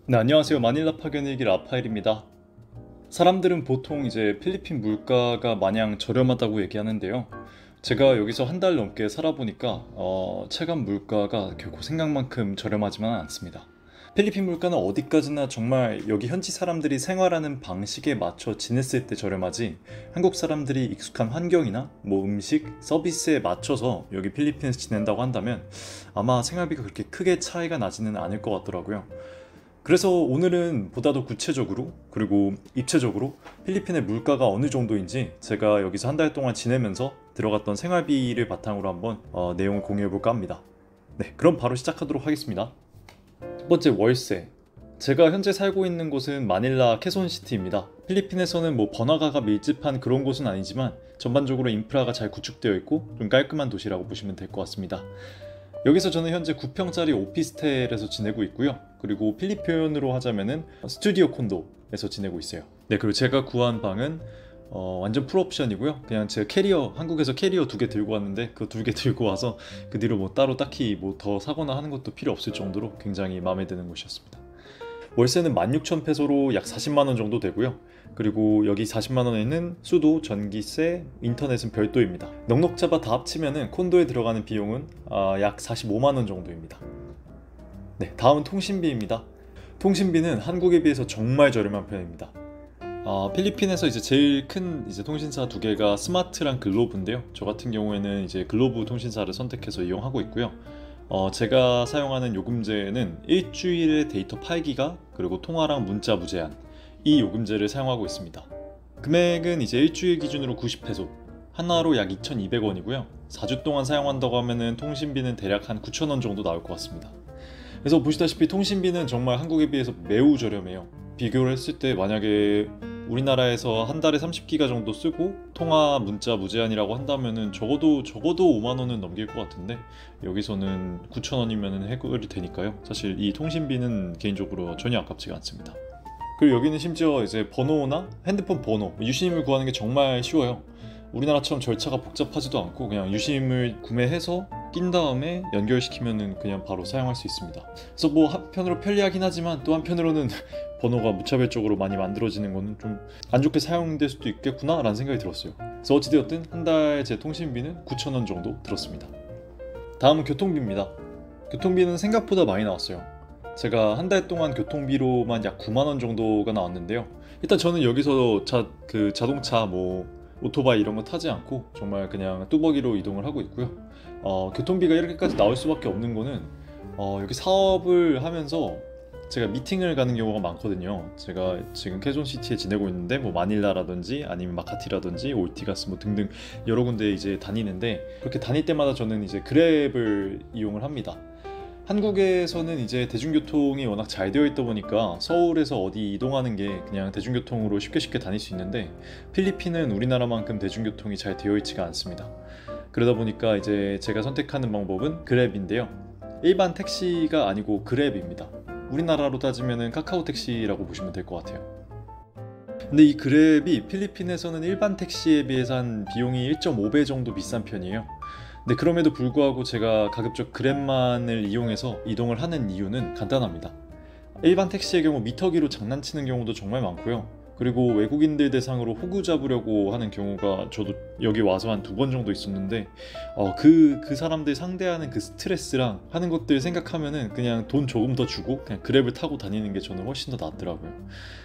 네, 안녕하세요. 마닐라 파견의 길 라파엘입니다. 사람들은 보통 이제 필리핀 물가가 마냥 저렴하다고 얘기하는데요. 제가 여기서 한 달 넘게 살아보니까 체감 물가가 결코 생각만큼 저렴하지만 않습니다. 필리핀 물가는 어디까지나 정말 여기 현지 사람들이 생활하는 방식에 맞춰 지냈을 때 저렴하지, 한국 사람들이 익숙한 환경이나 뭐 음식, 서비스에 맞춰서 여기 필리핀에서 지낸다고 한다면 아마 생활비가 그렇게 크게 차이가 나지는 않을 것 같더라고요. 그래서 오늘은 보다 더 구체적으로, 그리고 입체적으로 필리핀의 물가가 어느 정도인지 제가 여기서 한 달 동안 지내면서 들어갔던 생활비를 바탕으로 한번 내용을 공유해 볼까 합니다. 네, 그럼 바로 시작하도록 하겠습니다. 첫 번째, 월세. 제가 현재 살고 있는 곳은 마닐라 케손시티입니다. 필리핀에서는 뭐 번화가가 밀집한 그런 곳은 아니지만 전반적으로 인프라가 잘 구축되어 있고 좀 깔끔한 도시라고 보시면 될 것 같습니다. 여기서 저는 현재 9평짜리 오피스텔에서 지내고 있고요. 그리고 필리핀 표현으로 하자면은 스튜디오 콘도에서 지내고 있어요. 네, 그리고 제가 구한 방은 완전 풀옵션이고요. 그냥 제가 캐리어, 한국에서 캐리어 2개 들고 왔는데 그 2개 들고 와서 그 뒤로 뭐 따로 딱히 뭐 더 사거나 하는 것도 필요 없을 정도로 굉장히 마음에 드는 곳이었습니다. 월세는 16,000페소로 약 40만 원 정도 되고요. 그리고 여기 40만 원에는 수도, 전기세, 인터넷은 별도입니다. 넉넉 잡아 다 합치면은 콘도에 들어가는 비용은 약 45만 원 정도입니다. 네, 다음은 통신비입니다. 통신비는 한국에 비해서 정말 저렴한 편입니다. 필리핀에서 이제 제일 큰 이제 통신사 2개가 스마트랑 글로브인데요. 저 같은 경우에는 이제 글로브 통신사를 선택해서 이용하고 있고요. 제가 사용하는 요금제는 일주일에 데이터 8기가 그리고 통화랑 문자 무제한, 이 요금제를 사용하고 있습니다. 금액은 이제 일주일 기준으로 90페소, 하나로 약 2,200원이고요. 4주 동안 사용한다고 하면은 통신비는 대략 한 9,000원 정도 나올 것 같습니다. 그래서 보시다시피 통신비는 정말 한국에 비해서 매우 저렴해요. 비교를 했을 때 만약에 우리나라에서 한 달에 30기가 정도 쓰고 통화 문자 무제한이라고 한다면은 적어도 5만 원은 넘길 것 같은데, 여기서는 9,000원이면 해결이 되니까요. 사실 이 통신비는 개인적으로 전혀 아깝지가 않습니다. 그리고 여기는 심지어 이제 번호나 핸드폰 번호, 유심을 구하는 게 정말 쉬워요. 우리나라처럼 절차가 복잡하지도 않고 그냥 유심을 구매해서 낀 다음에 연결시키면은 그냥 바로 사용할 수 있습니다. 그래서 뭐 한편으로 편리하긴 하지만 또 한편으로는 번호가 무차별적으로 많이 만들어지는 거는 좀 안 좋게 사용될 수도 있겠구나 라는 생각이 들었어요. 그래서 어찌되었든 한 달 제 통신비는 9,000원 정도 들었습니다. 다음은 교통비입니다. 교통비는 생각보다 많이 나왔어요. 제가 한 달 동안 교통비로만 약 9만 원 정도가 나왔는데요. 일단 저는 여기서 자동차 뭐 오토바이 이런 거 타지 않고 정말 그냥 뚜벅이로 이동을 하고 있고요. 교통비가 이렇게까지 나올 수밖에 없는 거는 여기 사업을 하면서 제가 미팅을 가는 경우가 많거든요. 제가 지금 케존시티에 지내고 있는데 뭐 마닐라라든지 아니면 마카티라든지 올티가스 뭐 등등 여러 군데 이제 다니는데, 그렇게 다닐 때마다 저는 이제 그랩을 이용을 합니다. 한국에서는 이제 대중교통이 워낙 잘 되어 있다 보니까 서울에서 어디 이동하는 게 그냥 대중교통으로 쉽게 다닐 수 있는데, 필리핀은 우리나라만큼 대중교통이 잘 되어 있지가 않습니다. 그러다 보니까 이제 제가 선택하는 방법은 그랩인데요. 일반 택시가 아니고 그랩입니다. 우리나라로 따지면은 카카오 택시라고 보시면 될 것 같아요. 근데 이 그랩이 필리핀에서는 일반 택시에 비해서 한 비용이 1.5배 정도 비싼 편이에요. 근데 그럼에도 불구하고 제가 가급적 그랩만을 이용해서 이동을 하는 이유는 간단합니다. 일반 택시의 경우 미터기로 장난치는 경우도 정말 많고요. 그리고 외국인들 대상으로 호구 잡으려고 하는 경우가 저도 여기 와서 한 2번 정도 있었는데, 그 사람들 상대하는 그 스트레스랑 하는 것들 생각하면은 그냥 돈 조금 더 주고 그냥 그랩을 타고 다니는 게 저는 훨씬 더 낫더라고요.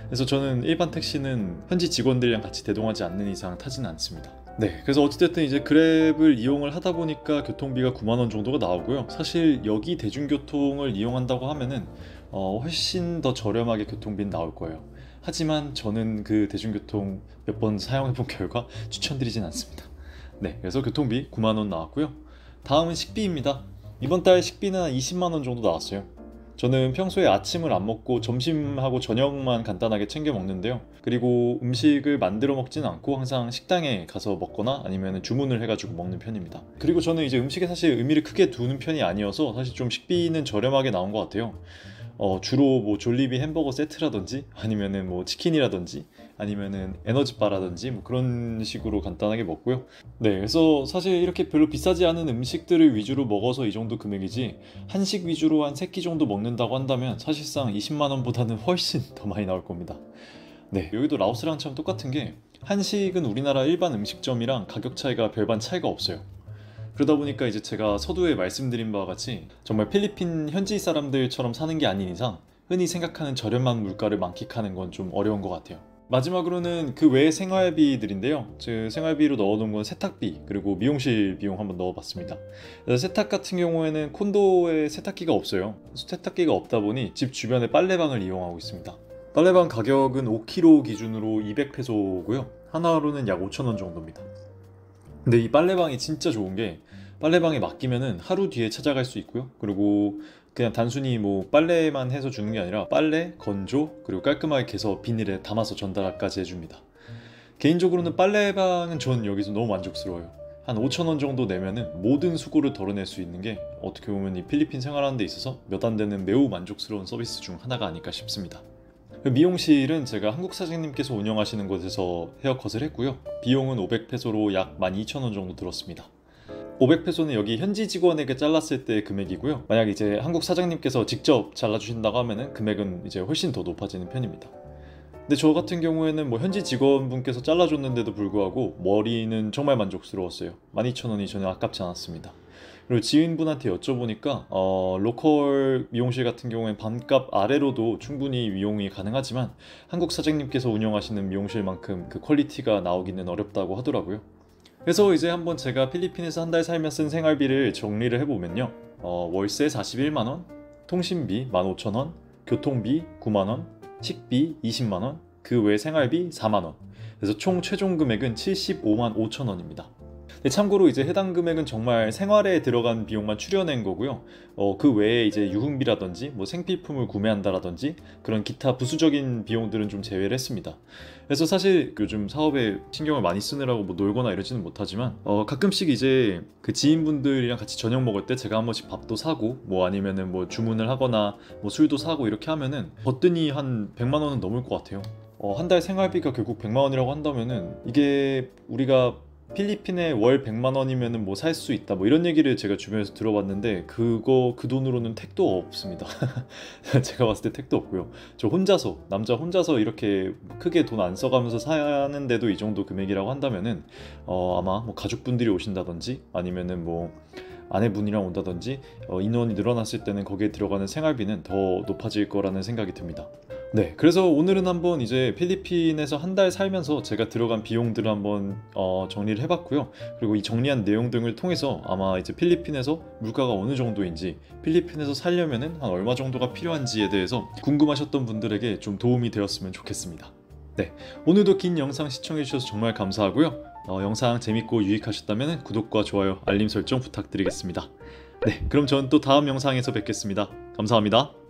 그래서 저는 일반 택시는 현지 직원들이랑 같이 대동하지 않는 이상 타지는 않습니다. 네, 그래서 어찌됐든 이제 그랩을 이용을 하다 보니까 교통비가 9만 원 정도가 나오고요. 사실 여기 대중교통을 이용한다고 하면은 훨씬 더 저렴하게 교통비는 나올 거예요. 하지만 저는 그 대중교통 몇 번 사용해본 결과 추천드리진 않습니다. 네, 그래서 교통비 9만 원 나왔고요. 다음은 식비입니다. 이번 달 식비는 한 20만 원 정도 나왔어요. 저는 평소에 아침을 안 먹고 점심하고 저녁만 간단하게 챙겨 먹는데요. 그리고 음식을 만들어 먹진 않고 항상 식당에 가서 먹거나 아니면 주문을 해가지고 먹는 편입니다. 그리고 저는 이제 음식에 사실 의미를 크게 두는 편이 아니어서 사실 좀 식비는 저렴하게 나온 것 같아요. 주로 뭐 졸리비 햄버거 세트라든지 아니면은 뭐 치킨이라든지 아니면은 에너지바라든지 뭐 그런 식으로 간단하게 먹고요. 네, 그래서 사실 이렇게 별로 비싸지 않은 음식들을 위주로 먹어서 이 정도 금액이지, 한식 위주로 한 3끼 정도 먹는다고 한다면 사실상 20만 원보다는 훨씬 더 많이 나올 겁니다. 네, 여기도 라오스랑 참 똑같은 게 한식은 우리나라 일반 음식점이랑 가격 차이가 별반 차이가 없어요. 그러다 보니까 이제 제가 서두에 말씀드린 바와 같이 정말 필리핀 현지 사람들처럼 사는 게 아닌 이상 흔히 생각하는 저렴한 물가를 만끽하는 건 좀 어려운 것 같아요. 마지막으로는 그 외의 생활비들인데요. 즉 생활비로 넣어놓은 건 세탁비 그리고 미용실 비용 한번 넣어봤습니다. 그래서 세탁 같은 경우에는 콘도에 세탁기가 없어요. 세탁기가 없다 보니 집 주변에 빨래방을 이용하고 있습니다. 빨래방 가격은 5kg 기준으로 200페소고요. 하나로는 약 5,000원 정도입니다. 근데 이 빨래방이 진짜 좋은 게 빨래방에 맡기면은 하루 뒤에 찾아갈 수 있고요. 그리고 그냥 단순히 뭐 빨래만 해서 주는 게 아니라 빨래, 건조, 그리고 깔끔하게 개서 비닐에 담아서 전달까지 해줍니다. 개인적으로는 빨래방은 전 여기서 너무 만족스러워요. 한 5,000원 정도 내면은 모든 수고를 덜어낼 수 있는 게 어떻게 보면 이 필리핀 생활하는 데 있어서 몇 안 되는 매우 만족스러운 서비스 중 하나가 아닐까 싶습니다. 미용실은 제가 한국 사장님께서 운영하시는 곳에서 헤어컷을 했고요. 비용은 500페소로 약 12,000원 정도 들었습니다. 500페소는 여기 현지 직원에게 잘랐을 때 금액이고요. 만약 이제 한국 사장님께서 직접 잘라주신다고 하면은 금액은 이제 훨씬 더 높아지는 편입니다. 근데 저 같은 경우에는 뭐 현지 직원분께서 잘라줬는데도 불구하고 머리는 정말 만족스러웠어요. 12,000원이 전혀 아깝지 않았습니다. 그리고 지인분한테 여쭤보니까 로컬 미용실 같은 경우엔 반값 아래로도 충분히 미용이 가능하지만 한국 사장님께서 운영하시는 미용실만큼 그 퀄리티가 나오기는 어렵다고 하더라고요. 그래서 이제 한번 제가 필리핀에서 한 달 살며 쓴 생활비를 정리를 해보면요. 월세 41만원, 통신비 15,000원, 교통비 9만원, 식비 20만원, 그 외 생활비 4만원. 그래서 총 최종 금액은 75만 5천원입니다. 참고로 이제 해당 금액은 정말 생활에 들어간 비용만 추려낸 거고요. 그 외에 이제 유흥비라든지 뭐 생필품을 구매한다라든지 그런 기타 부수적인 비용들은 좀 제외를 했습니다. 그래서 사실 요즘 사업에 신경을 많이 쓰느라고 뭐 놀거나 이러지는 못하지만 가끔씩 이제 그 지인분들이랑 같이 저녁 먹을 때 제가 한 번씩 밥도 사고 뭐 아니면은 뭐 주문을 하거나 뭐 술도 사고 이렇게 하면은 거뜬히 한 100만 원은 넘을 것 같아요. 한 달 생활비가 결국 100만 원이라고 한다면은 이게 우리가 필리핀에 월 100만 원이면은 뭐 살 수 있다 뭐 이런 얘기를 제가 주변에서 들어봤는데 그 돈으로는 택도 없습니다. 제가 봤을 때 택도 없고요. 저 혼자서 남자 혼자서 이렇게 크게 돈 안 써가면서 사는데도 이 정도 금액이라고 한다면은 아마 뭐 가족분들이 오신다든지 아니면은 뭐 아내분이랑 온다든지 인원이 늘어났을 때는 거기에 들어가는 생활비는 더 높아질 거라는 생각이 듭니다. 네, 그래서 오늘은 한번 이제 필리핀에서 한 달 살면서 제가 들어간 비용들을 한번 정리를 해봤고요. 그리고 이 정리한 내용 등을 통해서 아마 이제 필리핀에서 물가가 어느 정도인지, 필리핀에서 살려면은 한 얼마 정도가 필요한지에 대해서 궁금하셨던 분들에게 좀 도움이 되었으면 좋겠습니다. 네, 오늘도 긴 영상 시청해주셔서 정말 감사하고요. 영상 재밌고 유익하셨다면 구독과 좋아요, 알림 설정 부탁드리겠습니다. 네, 그럼 저는 또 다음 영상에서 뵙겠습니다. 감사합니다.